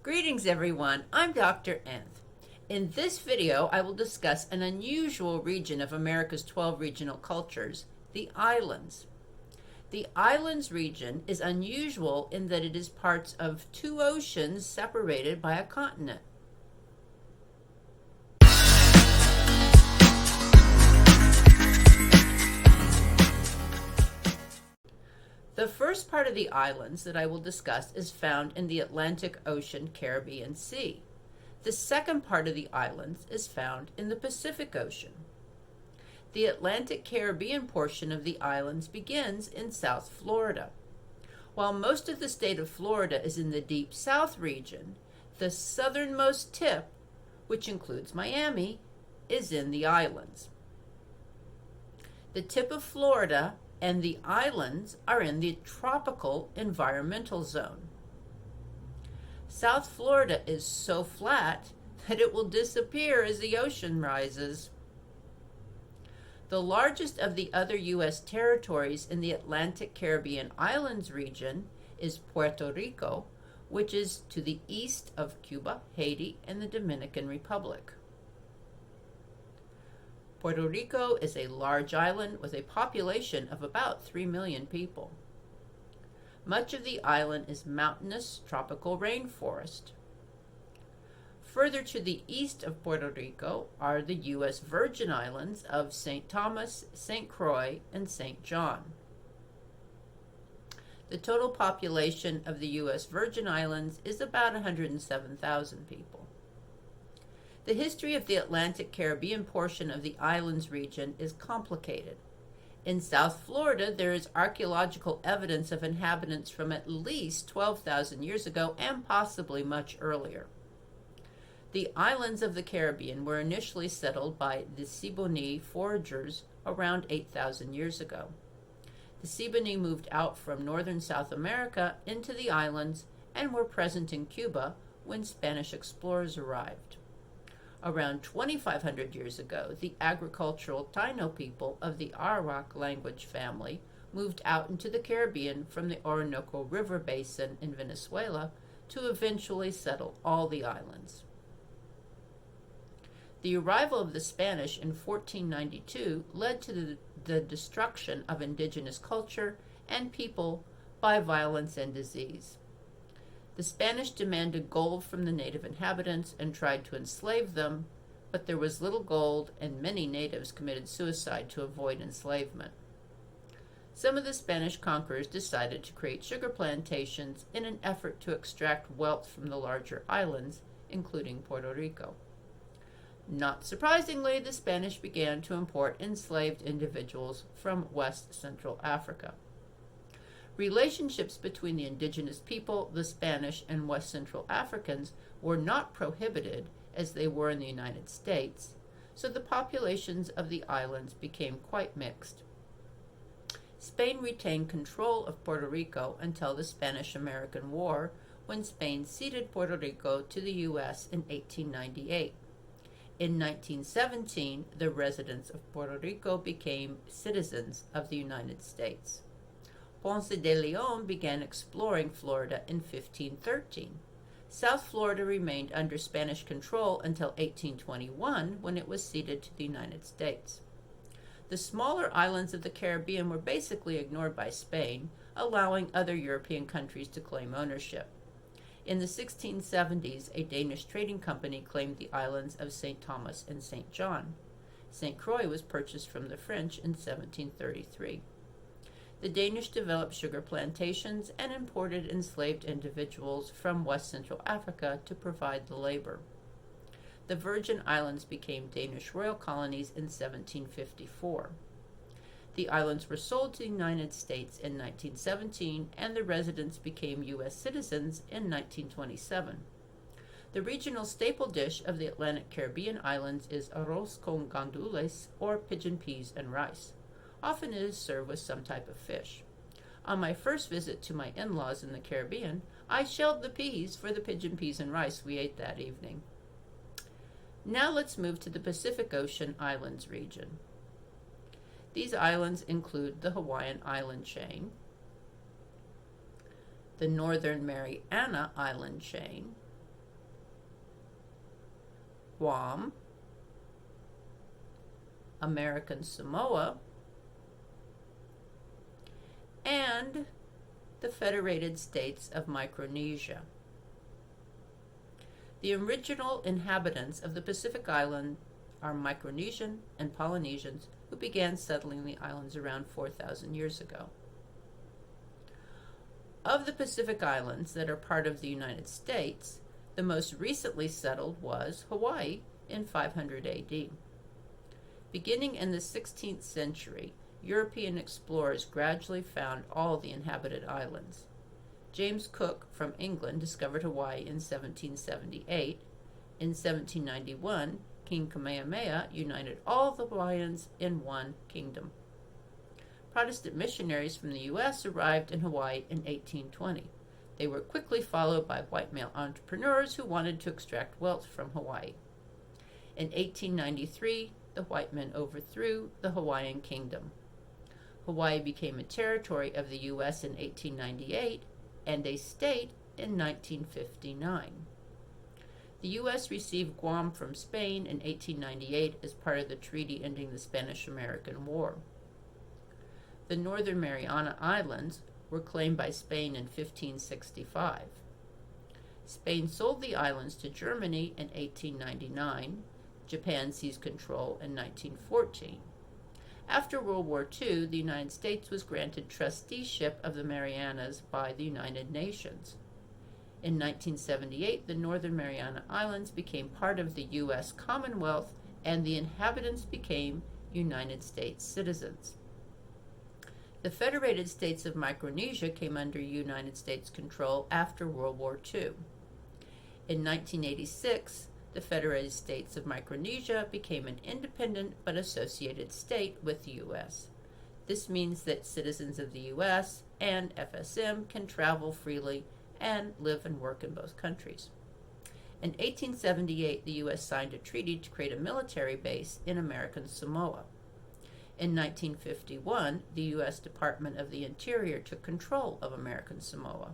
Greetings everyone, I'm Dr. Anth. In this video, I will discuss an unusual region of America's 12 regional cultures, the islands. The islands region is unusual in that it is parts of two oceans separated by a continent. The first part of the islands that I will discuss is found in the Atlantic Ocean, Caribbean Sea. The second part of the islands is found in the Pacific Ocean. The Atlantic Caribbean portion of the islands begins in South Florida. While most of the state of Florida is in the Deep South region, the southernmost tip, which includes Miami, is in the islands. The tip of Florida and the islands are in the tropical environmental zone. South Florida is so flat that it will disappear as the ocean rises. The largest of the other U.S. territories in the Atlantic Caribbean Islands region is Puerto Rico, which is to the east of Cuba, Haiti, and the Dominican Republic. Puerto Rico is a large island with a population of about 3 million people. Much of the island is mountainous tropical rainforest. Further to the east of Puerto Rico are the U.S. Virgin Islands of St. Thomas, St. Croix, and St. John. The total population of the U.S. Virgin Islands is about 107,000 people. The history of the Atlantic Caribbean portion of the islands region is complicated. In South Florida, there is archaeological evidence of inhabitants from at least 12,000 years ago and possibly much earlier. The islands of the Caribbean were initially settled by the Siboney foragers around 8,000 years ago. The Siboney moved out from northern South America into the islands and were present in Cuba when Spanish explorers arrived. Around 2,500 years ago, the agricultural Taino people of the Arawak language family moved out into the Caribbean from the Orinoco River basin in Venezuela to eventually settle all the islands. The arrival of the Spanish in 1492 led to the destruction of indigenous culture and people by violence and disease. The Spanish demanded gold from the native inhabitants and tried to enslave them, but there was little gold and many natives committed suicide to avoid enslavement. Some of the Spanish conquerors decided to create sugar plantations in an effort to extract wealth from the larger islands, including Puerto Rico. Not surprisingly, the Spanish began to import enslaved individuals from West Central Africa. Relationships between the indigenous people, the Spanish, and West Central Africans were not prohibited as they were in the United States, so the populations of the islands became quite mixed. Spain retained control of Puerto Rico until the Spanish-American War, when Spain ceded Puerto Rico to the U.S. in 1898. In 1917, the residents of Puerto Rico became citizens of the United States. Ponce de Leon began exploring Florida in 1513. South Florida remained under Spanish control until 1821, when it was ceded to the United States. The smaller islands of the Caribbean were basically ignored by Spain, allowing other European countries to claim ownership. In the 1670s, a Danish trading company claimed the islands of St. Thomas and St. John. St. Croix was purchased from the French in 1733. The Danish developed sugar plantations and imported enslaved individuals from West Central Africa to provide the labor. The Virgin Islands became Danish royal colonies in 1754. The islands were sold to the United States in 1917, and the residents became U.S. citizens in 1927. The regional staple dish of the Atlantic Caribbean islands is arroz con gandules, or pigeon peas and rice. Often it is served with some type of fish. On my first visit to my in-laws in the Caribbean, I shelled the peas for the pigeon peas and rice we ate that evening. Now let's move to the Pacific Ocean Islands region. These islands include the Hawaiian island chain, the Northern Mariana island chain, Guam, American Samoa, and the Federated States of Micronesia. The original inhabitants of the Pacific Island are Micronesian and Polynesians, who began settling the islands around 4,000 years ago. Of the Pacific Islands that are part of the United States, the most recently settled was Hawaii in 500 AD. Beginning in the 16th century, European explorers gradually found all the inhabited islands. James Cook from England discovered Hawaii in 1778. In 1791, King Kamehameha united all the Hawaiians in one kingdom. Protestant missionaries from the U.S. arrived in Hawaii in 1820. They were quickly followed by white male entrepreneurs who wanted to extract wealth from Hawaii. In 1893, the white men overthrew the Hawaiian Kingdom. Hawaii became a territory of the U.S. in 1898 and a state in 1959. The U.S. received Guam from Spain in 1898 as part of the treaty ending the Spanish-American War. The Northern Mariana Islands were claimed by Spain in 1565. Spain sold the islands to Germany in 1899. Japan seized control in 1914. After World War II, the United States was granted trusteeship of the Marianas by the United Nations. In 1978, the Northern Mariana Islands became part of the U.S. Commonwealth, and the inhabitants became United States citizens. The Federated States of Micronesia came under United States control after World War II. In 1986, the Federated States of Micronesia became an independent but associated state with the U.S. This means that citizens of the U.S. and FSM can travel freely and live and work in both countries. In 1878, the U.S. signed a treaty to create a military base in American Samoa. In 1951, the U.S. Department of the Interior took control of American Samoa.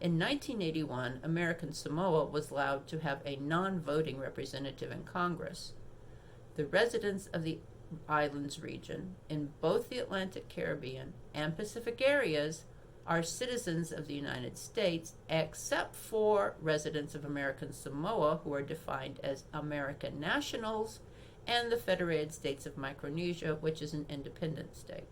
In 1981, American Samoa was allowed to have a non-voting representative in Congress. The residents of the islands region in both the Atlantic Caribbean and Pacific areas are citizens of the United States, except for residents of American Samoa, who are defined as American nationals, and the Federated States of Micronesia, which is an independent state.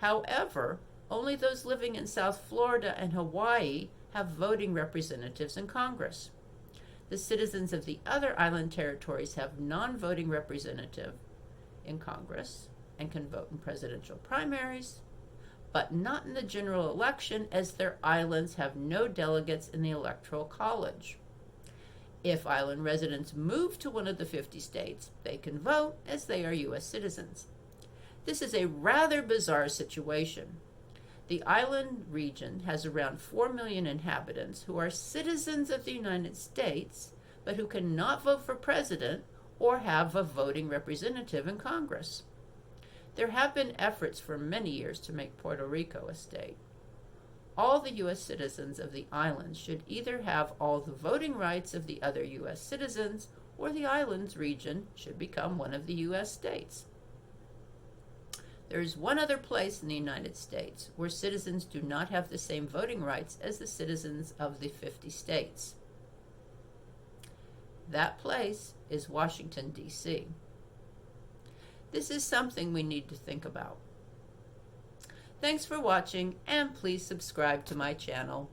However, only those living in South Florida and Hawaii have voting representatives in Congress. The citizens of the other island territories have non-voting representative in Congress and can vote in presidential primaries, but not in the general election, as their islands have no delegates in the Electoral College. If island residents move to one of the 50 states, they can vote as they are U.S. citizens. This is a rather bizarre situation. The island region has around 4 million inhabitants who are citizens of the United States, but who cannot vote for president or have a voting representative in Congress. There have been efforts for many years to make Puerto Rico a state. All the U.S. citizens of the islands should either have all the voting rights of the other U.S. citizens, or the islands region should become one of the U.S. states. There is one other place in the United States where citizens do not have the same voting rights as the citizens of the 50 states. That place is Washington, D.C. This is something we need to think about. Thanks for watching, and please subscribe to my channel.